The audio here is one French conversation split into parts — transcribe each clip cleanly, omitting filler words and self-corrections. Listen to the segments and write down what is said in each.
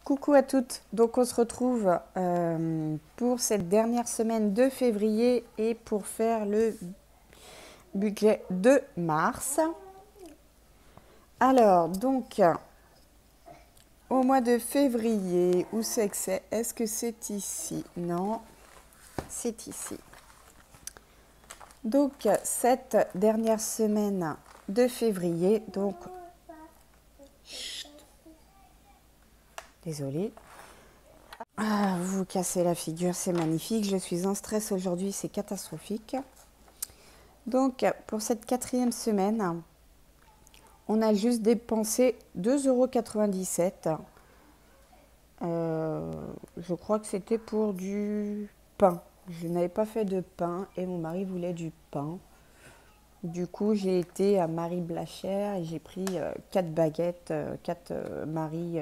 Coucou à toutes, donc on se retrouve pour cette dernière semaine de février et pour faire le budget de mars. Alors donc au mois de février, où c'est que c'est? Est-ce que c'est ici? Non, c'est ici. Donc cette dernière semaine de février, donc désolée. Ah, vous cassez la figure, c'est magnifique. Je suis en stress aujourd'hui, c'est catastrophique. Donc, pour cette quatrième semaine, on a juste dépensé 2,97 €. Je crois que c'était pour du pain. Je n'avais pas fait de pain et mon mari voulait du pain. Du coup, j'ai été à Marie Blachère et j'ai pris 4 baguettes, 4 Marie.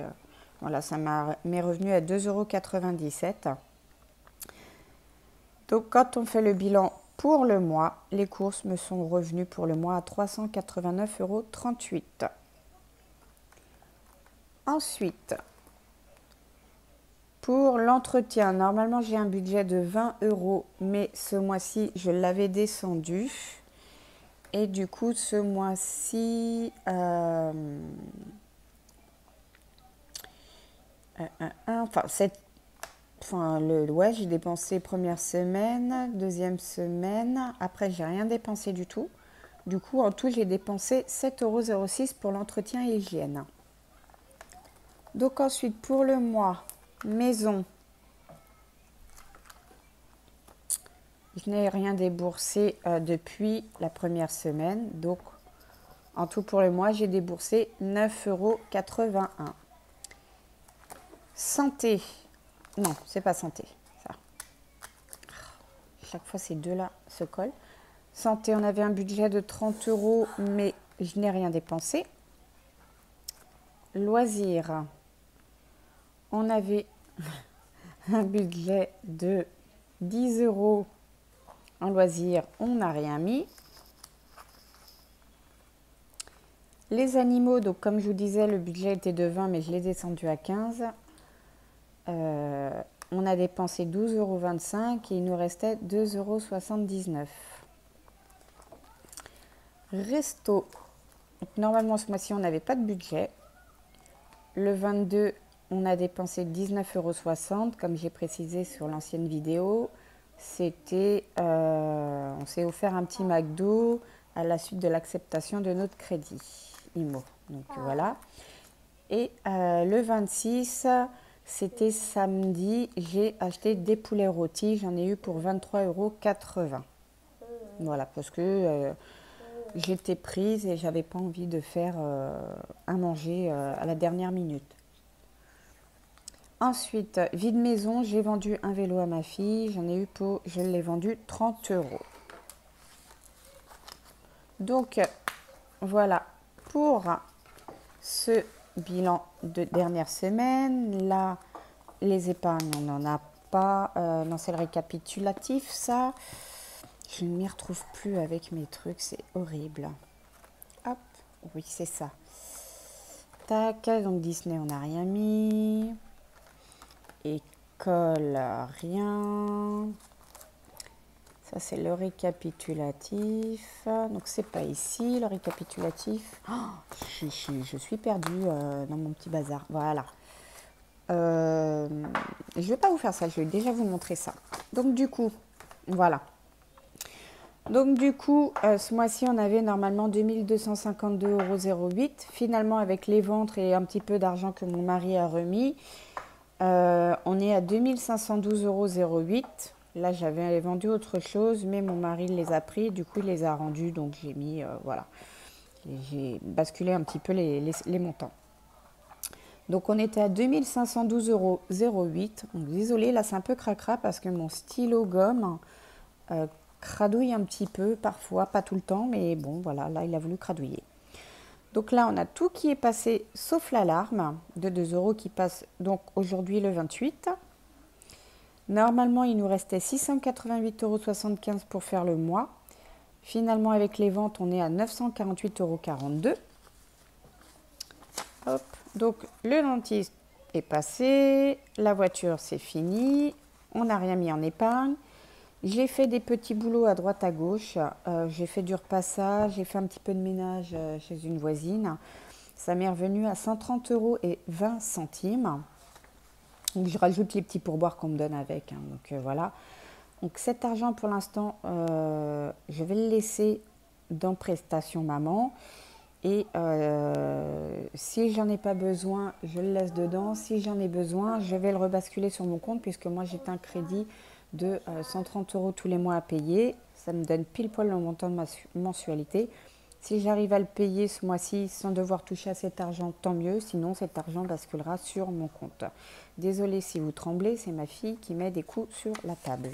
Voilà, ça m'est revenu à 2,97 €. Donc, quand on fait le bilan pour le mois, les courses me sont revenues pour le mois à 389,38 €. Ensuite, pour l'entretien, normalement j'ai un budget de 20 €, mais ce mois-ci, je l'avais descendu. Et du coup, ce mois-ci, ouais, j'ai dépensé première semaine, deuxième semaine. Après, j'ai rien dépensé du tout. Du coup, en tout, j'ai dépensé 7,06 € pour l'entretien et hygiène. Donc ensuite, pour le mois maison, je n'ai rien déboursé depuis la première semaine. Donc, en tout pour le mois, j'ai déboursé 9,81 €. Santé. Non, c'est pas santé, ça. Chaque fois, ces deux-là se collent. Santé, on avait un budget de 30 €, mais je n'ai rien dépensé. Loisirs, on avait un budget de 10 € en loisirs, on n'a rien mis. Les animaux, donc comme je vous disais, le budget était de 20, mais je l'ai descendu à 15. On a dépensé 12,25 € et il nous restait 2,79 €. Resto, donc normalement ce mois-ci on n'avait pas de budget. Le 22, on a dépensé 19,60 €, comme j'ai précisé sur l'ancienne vidéo. C'était, on s'est offert un petit McDo à la suite de l'acceptation de notre crédit IMO. Donc voilà. Et le 26, c'était samedi, j'ai acheté des poulets rôtis. J'en ai eu pour 23,80 €. Voilà, parce que j'étais prise et j'avais pas envie de faire à manger à la dernière minute. Ensuite, vide maison, j'ai vendu un vélo à ma fille. Je l'ai vendu 30 €. Donc, voilà pour ce bilan de dernière semaine. Là, les épargnes, on n'en a pas. Non, c'est le récapitulatif, ça. Je ne m'y retrouve plus avec mes trucs, c'est horrible. Hop, oui, c'est ça. Tac, donc Disney, on n'a rien mis. École, rien. Ça, c'est le récapitulatif. Donc, c'est pas ici, le récapitulatif. Oh, je suis perdue dans mon petit bazar. Voilà. Je ne vais pas vous faire ça, je vais déjà vous montrer ça. Donc, du coup, voilà. Donc, du coup, ce mois-ci, on avait normalement 2252,08 €. Finalement, avec les ventes et un petit peu d'argent que mon mari a remis, on est à 2512,08 €. Là, j'avais vendu autre chose, mais mon mari les a pris. Du coup, il les a rendus. Donc, j'ai mis, voilà. J'ai basculé un petit peu les montants. Donc, on était à 2512,08 €. Donc, désolé, là, c'est un peu cracra parce que mon stylo gomme cradouille un petit peu parfois, pas tout le temps, mais bon, voilà, là, il a voulu cradouiller. Donc là, on a tout qui est passé, sauf l'alarme de 2 € qui passe donc aujourd'hui le 28. Normalement, il nous restait 688,75 € pour faire le mois. Finalement, avec les ventes, on est à 948,42 €. Hop, donc le dentiste est passé. La voiture, c'est fini. On n'a rien mis en épargne. J'ai fait des petits boulots à droite à gauche. J'ai fait du repassage, j'ai fait un petit peu de ménage chez une voisine. Ça m'est revenu à 130 € et 20 centimes. Donc je rajoute les petits pourboires qu'on me donne avec. Donc voilà. Donc cet argent pour l'instant, je vais le laisser dans prestation maman. Et si j'en ai pas besoin, je le laisse dedans. Si j'en ai besoin, je vais le rebasculer sur mon compte puisque moi j'ai un crédit de 130 € tous les mois à payer. Ça me donne pile poil le montant de ma mensualité. Si j'arrive à le payer ce mois-ci sans devoir toucher à cet argent, tant mieux. Sinon, cet argent basculera sur mon compte. Désolée si vous tremblez, c'est ma fille qui met des coups sur la table.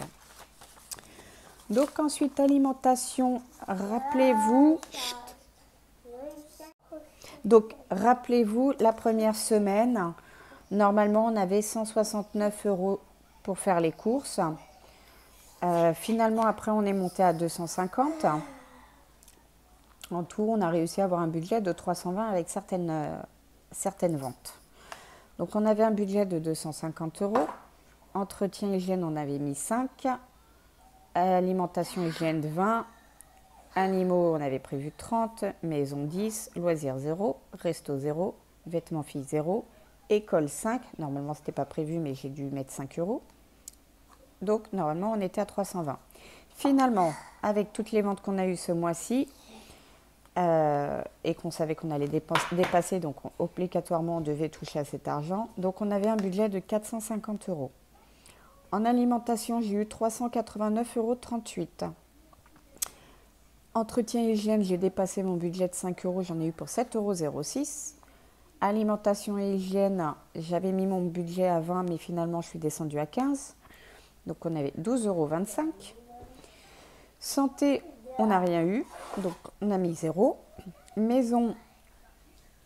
Donc ensuite, alimentation, rappelez-vous... Donc, rappelez-vous, la première semaine, normalement, on avait 169 € pour faire les courses. Finalement, après, on est monté à 250. En tout, on a réussi à avoir un budget de 320 avec certaines ventes. Donc, on avait un budget de 250 €. Entretien hygiène, on avait mis 5. Alimentation hygiène 20. Animaux, on avait prévu 30, maison 10, loisirs 0, resto 0, vêtements filles 0, école 5. Normalement, ce n'était pas prévu, mais j'ai dû mettre 5 €. Donc, normalement, on était à 320. Finalement, avec toutes les ventes qu'on a eues ce mois-ci, et qu'on savait qu'on allait dépasser, donc obligatoirement, on devait toucher à cet argent. Donc, on avait un budget de 450 €. En alimentation, j'ai eu 389,38 €. Entretien hygiène, j'ai dépassé mon budget de 5 €, j'en ai eu pour 7,06 €. Alimentation et hygiène, j'avais mis mon budget à 20, mais finalement je suis descendue à 15. Donc on avait 12,25 €. Santé, on n'a rien eu, donc on a mis 0. Maison,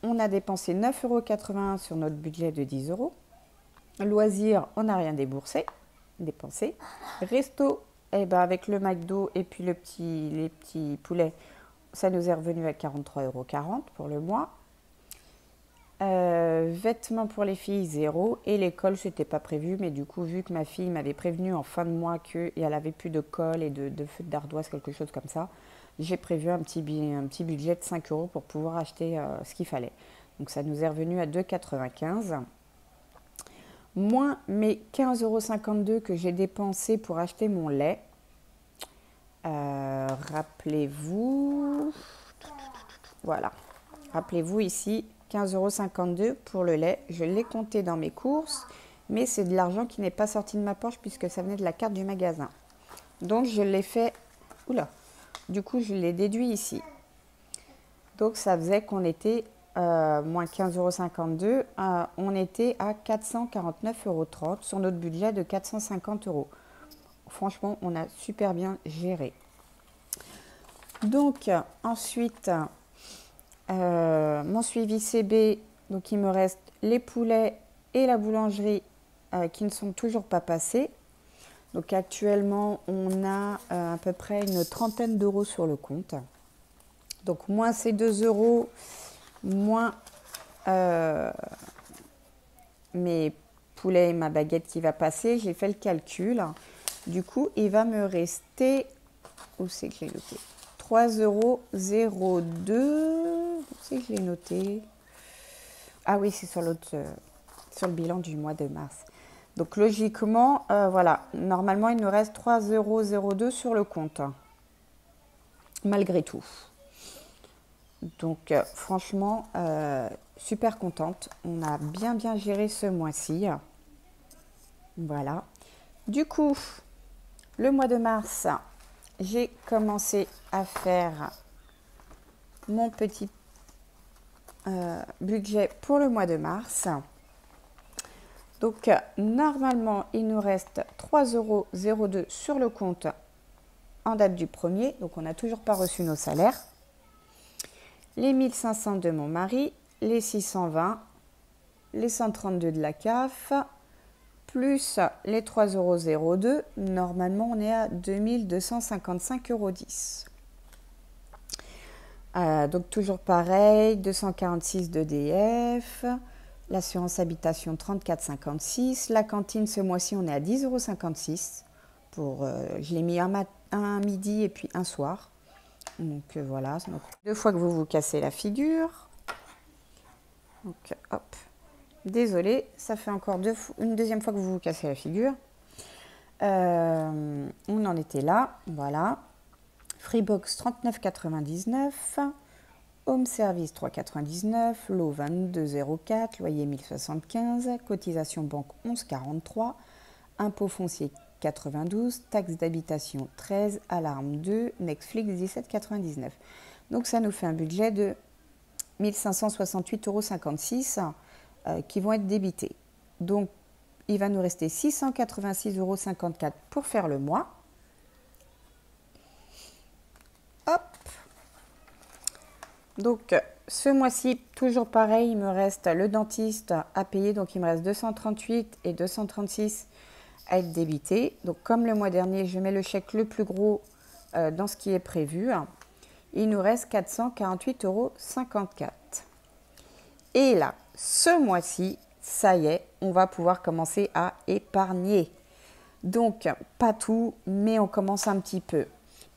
on a dépensé 9,81 € sur notre budget de 10 €. Loisirs, on n'a rien dépensé. Resto, eh ben avec le McDo et puis les petits poulets, ça nous est revenu à 43,40 € pour le mois. Vêtements pour les filles, 0. Et l'école, c'était pas prévu, mais du coup, vu que ma fille m'avait prévenu en fin de mois qu'elle avait plus de colle et de feutres d'ardoise, quelque chose comme ça, j'ai prévu un petit budget de 5 € pour pouvoir acheter ce qu'il fallait. Donc ça nous est revenu à 2,95 €. Moins mes 15,52 € que j'ai dépensé pour acheter mon lait. Rappelez-vous, voilà, rappelez-vous ici, 15,52 € pour le lait. Je l'ai compté dans mes courses, mais c'est de l'argent qui n'est pas sorti de ma poche puisque ça venait de la carte du magasin. Donc je l'ai fait, du coup je l'ai déduit ici. Donc ça faisait qu'on était moins 15,52 €, on était à 449,30 € sur notre budget de 450 €. Franchement, on a super bien géré. Donc, ensuite, mon suivi CB, donc il me reste les poulets et la boulangerie qui ne sont toujours pas passés. Donc actuellement, on a à peu près une trentaine d'euros sur le compte. Donc moins ces 2 €, moins mes poulets et ma baguette qui va passer. J'ai fait le calcul. Du coup, il va me rester, où c'est que j'ai noté, 3,02 €. Où c'est que je l'ai noté? Ah oui, c'est sur le bilan du mois de mars. Donc logiquement, voilà, normalement, il nous reste 3,02 € sur le compte, malgré tout. Donc franchement, super contente. On a bien géré ce mois-ci. Voilà. Du coup, le mois de mars, j'ai commencé à faire mon petit budget pour le mois de mars. Donc, normalement, il nous reste 3,02 € sur le compte en date du 1er. Donc, on n'a toujours pas reçu nos salaires. Les 1500 de mon mari, les 620, les 132 de la CAF, plus les 3,02 €, normalement on est à 2255,10 €. Donc toujours pareil, 246 d'EDF, L'assurance habitation 34,56 €. La cantine ce mois-ci on est à 10,56 €. Je l'ai mis un midi et puis un soir. Donc voilà, donc, 2 fois que vous vous cassez la figure. Donc hop, désolé, ça fait encore une deuxième fois que vous vous cassez la figure. On en était là, voilà. Freebox 39,99 €. Home service 3,99 €, lot 22,04 €, loyer 1075, cotisation banque 11,43 €, impôt foncier 92, taxe d'habitation 13, alarme 2, Netflix 17,99 €. Donc ça nous fait un budget de 1568,56 € qui vont être débités. Donc il va nous rester 686,54 € pour faire le mois. Hop. Donc, ce mois-ci, toujours pareil, il me reste le dentiste à payer. Donc, il me reste 238 et 236 à être débités. Donc, comme le mois dernier, je mets le chèque le plus gros dans ce qui est prévu. Il nous reste 448,54 €. Et là, ce mois-ci, ça y est, on va pouvoir commencer à épargner. Donc, pas tout, mais on commence un petit peu.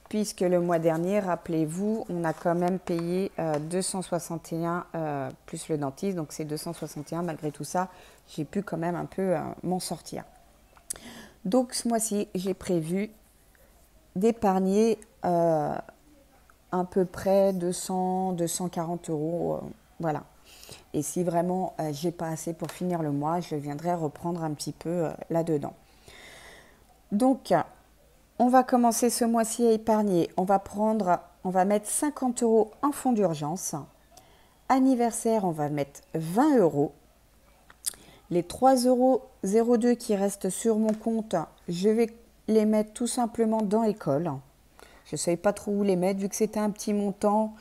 Puisque le mois dernier, rappelez-vous, on a quand même payé 261 plus le dentiste. Donc c'est 261, malgré tout ça, j'ai pu quand même un peu m'en sortir. Donc ce mois-ci, j'ai prévu d'épargner à peu près 200, 240 €. Voilà. Et si vraiment j'ai pas assez pour finir le mois, je viendrai reprendre un petit peu là-dedans. Donc, on va commencer ce mois-ci à épargner. On va mettre 50 € en fonds d'urgence. Anniversaire, on va mettre 20 €. Les 3,02 € qui restent sur mon compte, je vais les mettre tout simplement dans l'école. Je ne savais pas trop où les mettre, vu que c'était un petit montant.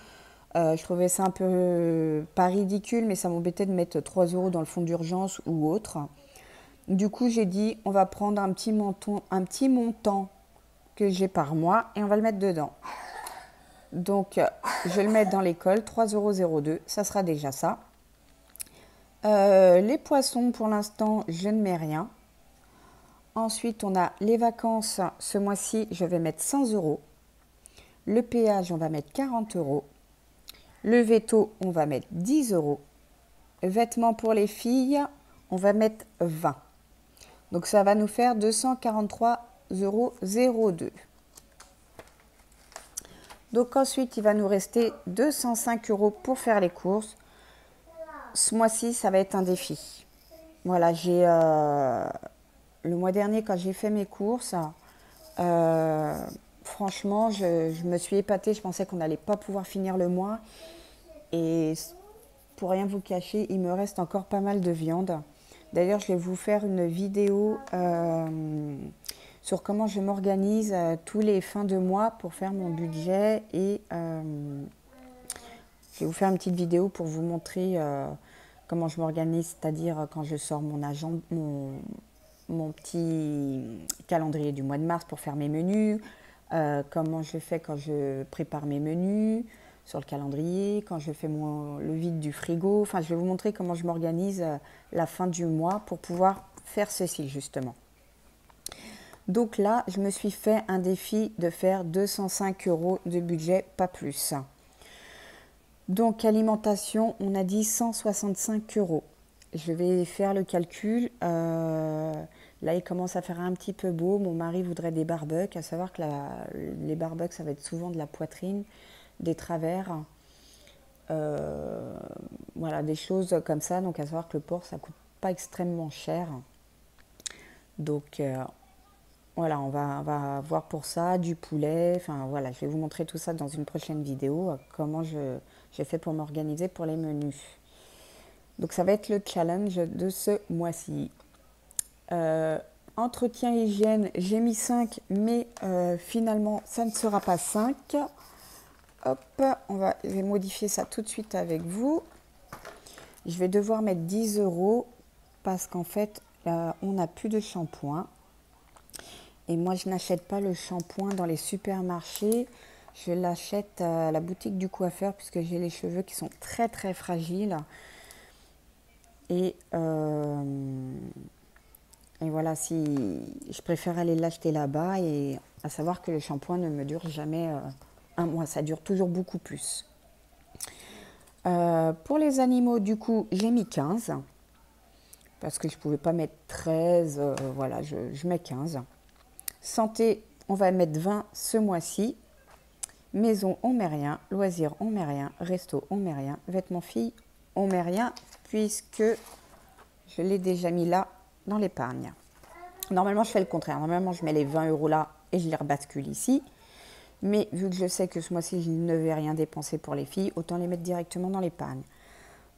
Je trouvais ça un peu pas ridicule, mais ça m'embêtait de mettre 3 € dans le fonds d'urgence ou autre. Du coup, j'ai dit, on va prendre un petit montant que j'ai par mois et on va le mettre dedans. Donc, je vais le mettre dans l'école, 3,02 €, ça sera déjà ça. Les poissons, pour l'instant, je ne mets rien. Ensuite, on a les vacances. Ce mois-ci, je vais mettre 100 €. Le péage, on va mettre 40 €. Le veto, on va mettre 10 €. Vêtements pour les filles, on va mettre 20 €. Donc, ça va nous faire 243,02 €. Donc ensuite, il va nous rester 205 € pour faire les courses. Ce mois-ci, ça va être un défi. Voilà, le mois dernier, quand j'ai fait mes courses, franchement, je me suis épatée. Je pensais qu'on n'allait pas pouvoir finir le mois. Et pour rien vous cacher, il me reste encore pas mal de viande. D'ailleurs, je vais vous faire une vidéo sur comment je m'organise tous les fins de mois pour faire mon budget. Et je vais vous faire une petite vidéo pour vous montrer comment je m'organise, c'est-à-dire quand je sors mon petit calendrier du mois de mars pour faire mes menus, comment je fais quand je prépare mes menus sur le calendrier, quand je fais le vide du frigo. Enfin, je vais vous montrer comment je m'organise la fin du mois pour pouvoir faire ceci justement. Donc là, je me suis fait un défi de faire 205 € de budget, pas plus. Donc alimentation, on a dit 165 €. Je vais faire le calcul. Là, il commence à faire un petit peu beau. Mon mari voudrait des barbecues, à savoir que les barbecues, ça va être souvent de la poitrine, des travers, voilà, des choses comme ça. Donc à savoir que le porc, ça coûte pas extrêmement cher. Donc voilà, on va voir pour ça, du poulet. Enfin voilà, je vais vous montrer tout ça dans une prochaine vidéo, comment j'ai fait pour m'organiser pour les menus. Donc ça va être le challenge de ce mois-ci. Entretien hygiène, j'ai mis 5, mais finalement ça ne sera pas 5. Hop, je vais modifier ça tout de suite avec vous. Je vais devoir mettre 10 € parce qu'en fait, on n'a plus de shampoing. Et moi, je n'achète pas le shampoing dans les supermarchés. Je l'achète à la boutique du coiffeur puisque j'ai les cheveux qui sont très très fragiles. Et, et voilà, si je préfère aller l'acheter là-bas, et à savoir que le shampoing ne me dure jamais un mois, ça dure toujours beaucoup plus. Pour les animaux, du coup, j'ai mis 15 parce que je ne pouvais pas mettre 13, voilà, je mets 15. Santé, on va mettre 20 ce mois-ci. Maison, on met rien. Loisirs, on met rien. Resto, on met rien. Vêtements filles, on met rien puisque je l'ai déjà mis là dans l'épargne. Normalement, je fais le contraire. Normalement, je mets les 20 € là et je les rebascule ici. Mais vu que je sais que ce mois-ci, je ne vais rien dépenser pour les filles, autant les mettre directement dans l'épargne.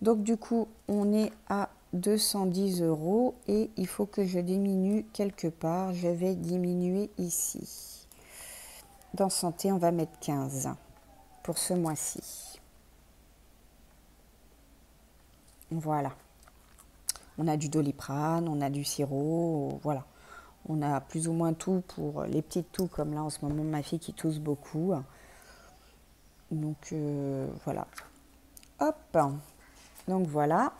Donc, du coup, on est à 210 € et il faut que je diminue quelque part. Je vais diminuer ici. Dans santé, on va mettre 15 pour ce mois-ci. Voilà. On a du Doliprane, on a du sirop, voilà. On a plus ou moins tout pour les petites toux, comme là en ce moment ma fille qui tousse beaucoup. Donc voilà. Hop. Donc voilà.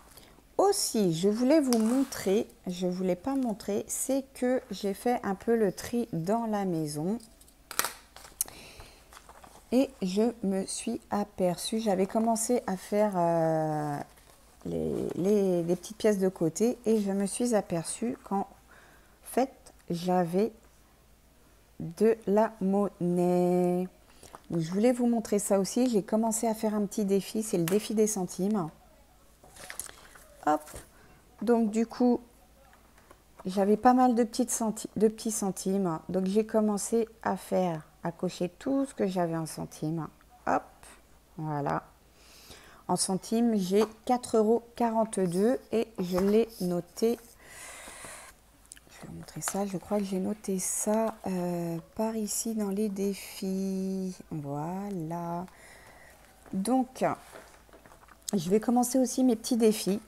Aussi, je voulais vous montrer, je ne voulais pas montrer, c'est que j'ai fait un peu le tri dans la maison. Et je me suis aperçue, j'avais commencé à faire les petites pièces de côté et je me suis aperçue qu'en fait, j'avais de la monnaie. Donc, je voulais vous montrer ça aussi. J'ai commencé à faire un petit défi, c'est le défi des centimes. Hop. Donc du coup, j'avais pas mal de petits centimes. Donc j'ai commencé à cocher tout ce que j'avais en centimes. Hop, voilà. En centimes, j'ai 4,42 € et je l'ai noté. Je vais vous montrer ça. Je crois que j'ai noté ça par ici dans les défis. Voilà. Donc, je vais commencer aussi mes petits défis.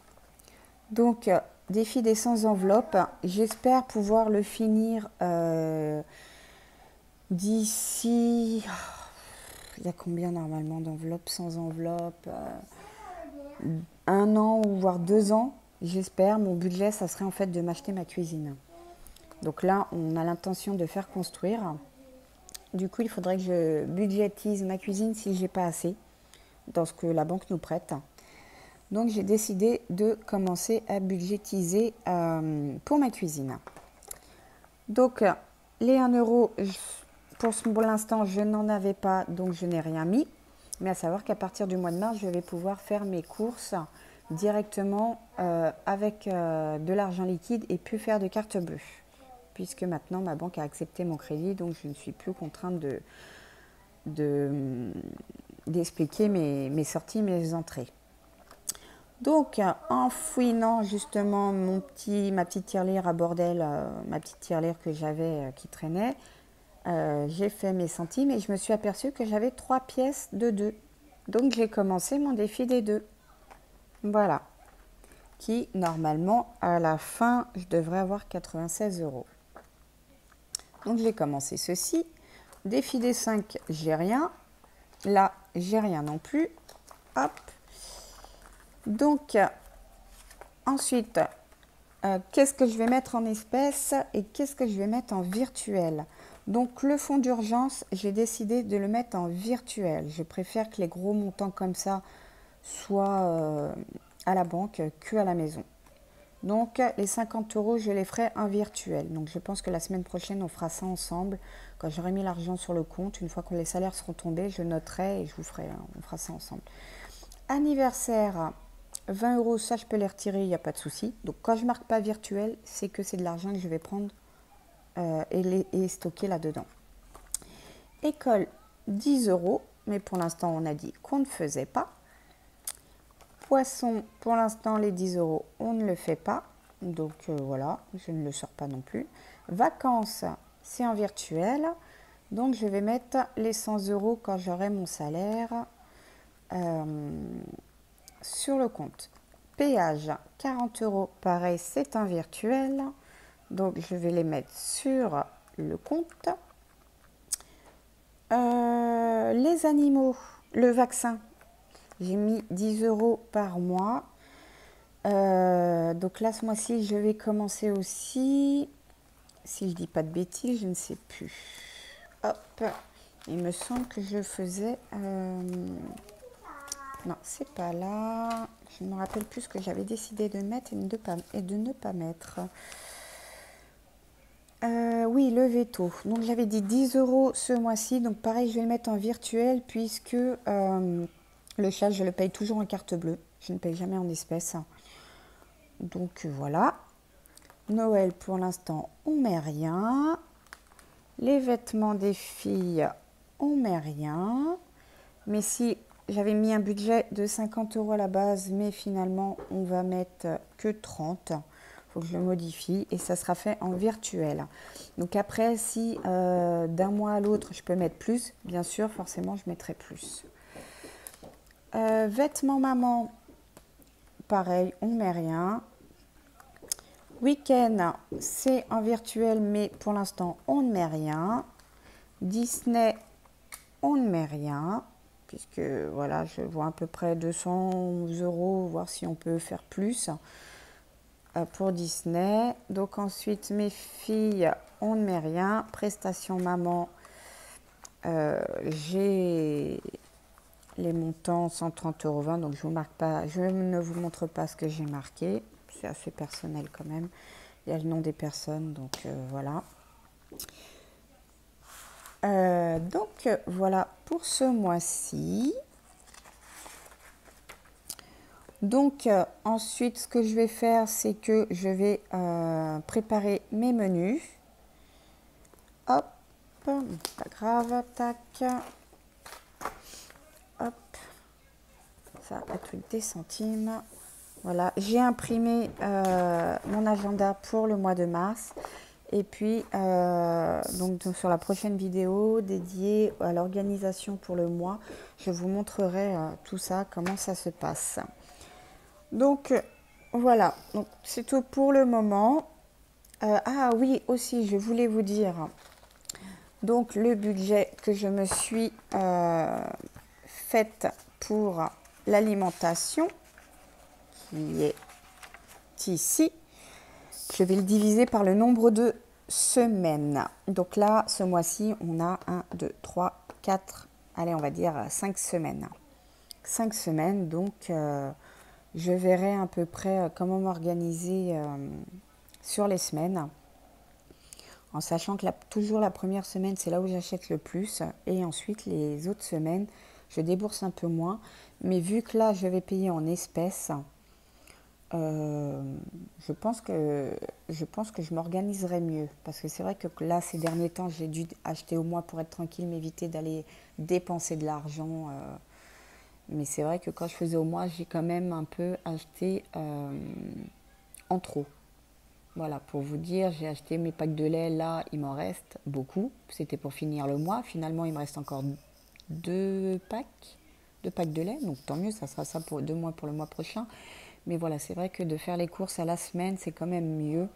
Donc, défi des 100 enveloppes. J'espère pouvoir le finir d'ici... Il y a combien normalement d'enveloppes, 100 enveloppes 1 an ou voire 2 ans, j'espère. Mon budget, ça serait en fait de m'acheter ma cuisine. Donc là, on a l'intention de faire construire. Du coup, il faudrait que je budgétise ma cuisine si j'ai pas assez dans ce que la banque nous prête. Donc j'ai décidé de commencer à budgétiser pour ma cuisine. Donc les 1 €, pour l'instant, je n'en avais pas, donc je n'ai rien mis. Mais à savoir qu'à partir du mois de mars, je vais pouvoir faire mes courses directement avec de l'argent liquide et plus faire de carte bleue. Puisque maintenant, ma banque a accepté mon crédit, donc je ne suis plus contrainte d'expliquer mes sorties, mes entrées. Donc, en fouinant justement ma petite tirelire à bordel, ma petite tirelire que j'avais qui traînait, j'ai fait mes centimes et je me suis aperçue que j'avais 3 pièces de 2. Donc, j'ai commencé mon défi des 2. Voilà. Qui, normalement, à la fin, je devrais avoir 96 €. Donc, j'ai commencé ceci. Défi des 5, j'ai rien. Là, j'ai rien non plus. Hop. Donc, ensuite, qu'est-ce que je vais mettre en espèces et qu'est-ce que je vais mettre en virtuel? Donc, le fonds d'urgence, j'ai décidé de le mettre en virtuel. Je préfère que les gros montants comme ça soient à la banque qu'à la maison. Donc, les 50 €, je les ferai en virtuel. Donc, je pense que la semaine prochaine, on fera ça ensemble. Quand j'aurai mis l'argent sur le compte, une fois que les salaires seront tombés, je noterai et on fera ça ensemble. Anniversaire, 20 €, ça je peux les retirer, il n'y a pas de souci. Donc quand je marque pas virtuel, c'est que c'est de l'argent que je vais prendre et stocker là-dedans. École, 10 €, mais pour l'instant on a dit qu'on ne faisait pas. Poisson, pour l'instant les 10 €, on ne le fait pas. Donc voilà, je ne le sors pas non plus. Vacances, c'est en virtuel. Donc je vais mettre les 100 € quand j'aurai mon salaire sur le compte. Péage, 40 €, pareil, c'est un virtuel. Donc, je vais les mettre sur le compte. Les animaux, le vaccin, j'ai mis 10 € par mois. Donc là, ce mois-ci, je vais commencer aussi. Si je dis pas de bêtises, je ne sais plus. Hop, il me semble que je faisais... Non, c'est pas là. Je ne me rappelle plus ce que j'avais décidé de mettre et de ne pas mettre. Oui, le veto. Donc j'avais dit 10 € ce mois-ci. Donc pareil, je vais le mettre en virtuel puisque le chat, je le paye toujours en carte bleue. Je ne paye jamais en espèces. Donc voilà. Noël, pour l'instant, on met rien. Les vêtements des filles, on met rien. Mais si j'avais mis un budget de 50 € à la base, mais finalement, on va mettre que 30. Il faut que je le modifie et ça sera fait en virtuel. Donc après, si d'un mois à l'autre, je peux mettre plus, bien sûr, forcément, je mettrai plus. Vêtements maman, pareil, on met rien. Week-end, c'est en virtuel, mais pour l'instant, on ne met rien. Disney, on ne met rien, puisque voilà, je vois à peu près 200 €, voir si on peut faire plus pour Disney. Donc ensuite, mes filles, on ne met rien. Prestation maman, j'ai les montants 130,20 €, donc je ne vous montre pas ce que j'ai marqué. C'est assez personnel quand même. Il y a le nom des personnes, donc voilà. Donc voilà pour ce mois-ci. Donc ensuite, ce que je vais faire, c'est que je vais préparer mes menus. Hop, pas grave, tac. Hop, ça a tout des centimes. Voilà, j'ai imprimé mon agenda pour le mois de mars. Et puis, donc sur la prochaine vidéo dédiée à l'organisation pour le mois, je vous montrerai tout ça, comment ça se passe. Donc, voilà, donc c'est tout pour le moment. Ah oui, aussi, je voulais vous dire, donc le budget que je me suis fait pour l'alimentation, qui est ici. Je vais le diviser par le nombre de semaines. Donc là, ce mois-ci, on a 1, 2, 3, 4, allez, on va dire 5 semaines. 5 semaines, donc je verrai à peu près comment m'organiser sur les semaines. En sachant que toujours la première semaine, c'est là où j'achète le plus. Et ensuite, les autres semaines, je débourse un peu moins. Mais vu que là, je vais payer en espèces, je pense que je m'organiserai mieux. Parce que c'est vrai que là, ces derniers temps, j'ai dû acheter au mois pour être tranquille, m'éviter d'aller dépenser de l'argent. Mais c'est vrai que quand je faisais au mois, j'ai quand même un peu acheté en trop. Voilà, pour vous dire, j'ai acheté mes packs de lait. Là, il m'en reste beaucoup. C'était pour finir le mois. Finalement, il me reste encore 2 packs de lait. Donc tant mieux, ça sera ça pour 2 mois pour le mois prochain. Mais voilà, c'est vrai que de faire les courses à la semaine, c'est quand même mieux.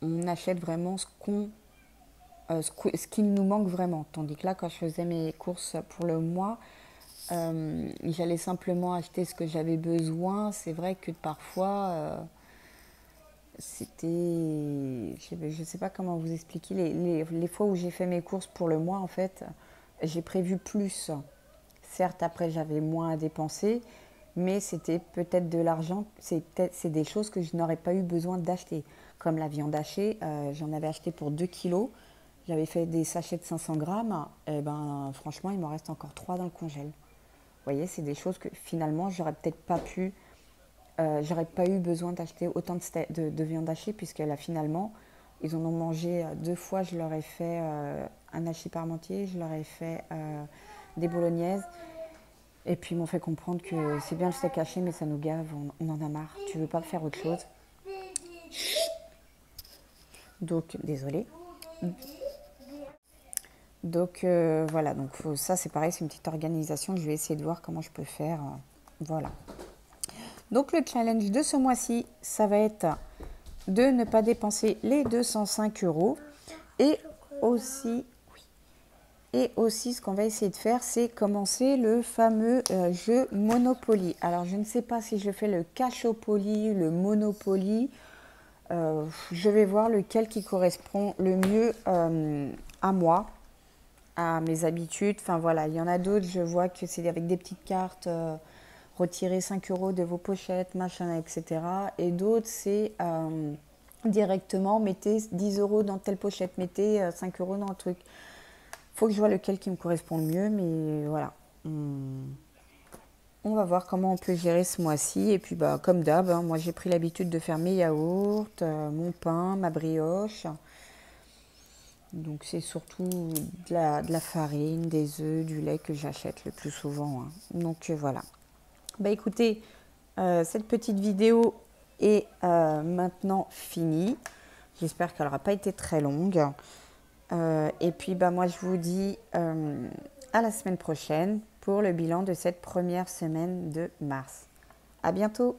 On achète vraiment ce qui nous manque vraiment. Tandis que là, quand je faisais mes courses pour le mois, j'allais simplement acheter ce que j'avais besoin. C'est vrai que parfois, c'était... Je ne sais pas comment vous expliquer. Les fois où j'ai fait mes courses pour le mois, en fait, j'ai prévu plus. Certes, après, j'avais moins à dépenser. Mais c'était peut-être de l'argent, c'est des choses que je n'aurais pas eu besoin d'acheter. Comme la viande hachée, j'en avais acheté pour 2 kilos. J'avais fait des sachets de 500 grammes. Et ben, franchement, il m'en reste encore 3 dans le congèle. Vous voyez, c'est des choses que finalement, j'aurais peut-être pas pu, j'aurais pas eu besoin d'acheter autant de viande hachée, puisque là, finalement, ils en ont mangé 2 fois. Je leur ai fait un hachis parmentier, je leur ai fait des bolognaises. Et puis ils m'ont fait comprendre que c'est bien le steak haché, mais ça nous gave, on en a marre. Tu veux pas faire autre chose? Donc, désolée. Donc voilà, donc ça c'est pareil, c'est une petite organisation. Je vais essayer de voir comment je peux faire. Voilà. Donc le challenge de ce mois-ci, ça va être de ne pas dépenser les 205 €. Et aussi, Et aussi, ce qu'on va essayer de faire, c'est commencer le fameux jeu Monopoly. Alors, je ne sais pas si je fais le Cachopoly, le Monopoly. Je vais voir lequel qui correspond le mieux à moi, à mes habitudes. Enfin, voilà, il y en a d'autres, je vois que c'est avec des petites cartes, retirer 5 euros de vos pochettes, machin, etc. Et d'autres, c'est directement, mettez 10 euros dans telle pochette, mettez 5 euros dans le truc. Faut que je vois lequel qui me correspond le mieux, mais voilà. On va voir comment on peut gérer ce mois-ci. Et puis, bah, comme d'hab, hein, moi j'ai pris l'habitude de faire mes yaourts, mon pain, ma brioche. Donc, c'est surtout de la farine, des œufs, du lait que j'achète le plus souvent, hein. Donc, voilà. Bah, écoutez, cette petite vidéo est maintenant finie. J'espère qu'elle n'aura pas été très longue. Et puis, bah, moi, je vous dis à la semaine prochaine pour le bilan de cette première semaine de mars. À bientôt!